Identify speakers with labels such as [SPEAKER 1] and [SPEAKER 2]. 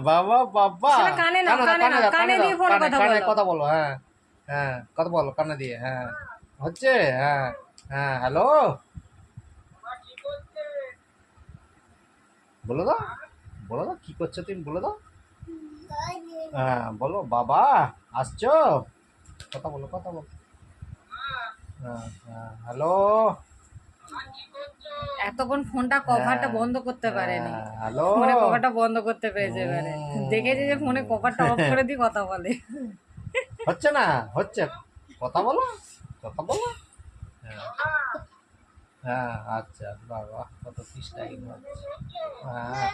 [SPEAKER 1] বাবা বাবা
[SPEAKER 2] শালা কানে নাও, কানে নাও, কানে দিয়ে ফোনে কথা
[SPEAKER 1] কানে
[SPEAKER 2] বলো।
[SPEAKER 1] কথা বলো। হ্যাঁ হ্যাঁ, কথা বলো কানে দিয়ে। হ্যাঁ হচ্ছে। হ্যাঁ হ্যাঁ, হ্যালো বলে দাও, বলে দাও কি করছো তুমি, বলে দাও। হ্যাঁ বলো, বাবা আসছো, কথা বলো, কথা বলো। হ্যাঁ হ্যাঁ, হ্যালো।
[SPEAKER 2] এতক্ষণ ফোনটা কভারটা বন্ধ করতে পারেনি,
[SPEAKER 1] হ্যালো।
[SPEAKER 2] ফোনে কভারটা বন্ধ করতে পেরেছে এবারে। দেখেছি যে ফোনে কভারটা অফ করে দিয়ে কথা বলে।
[SPEAKER 1] হচ্ছে না, হচ্ছে, কথা বলো, কথা বলো। হ্যাঁ হ্যাঁ, আচ্ছা বাবা কত পিসটাই হচ্ছে। হ্যাঁ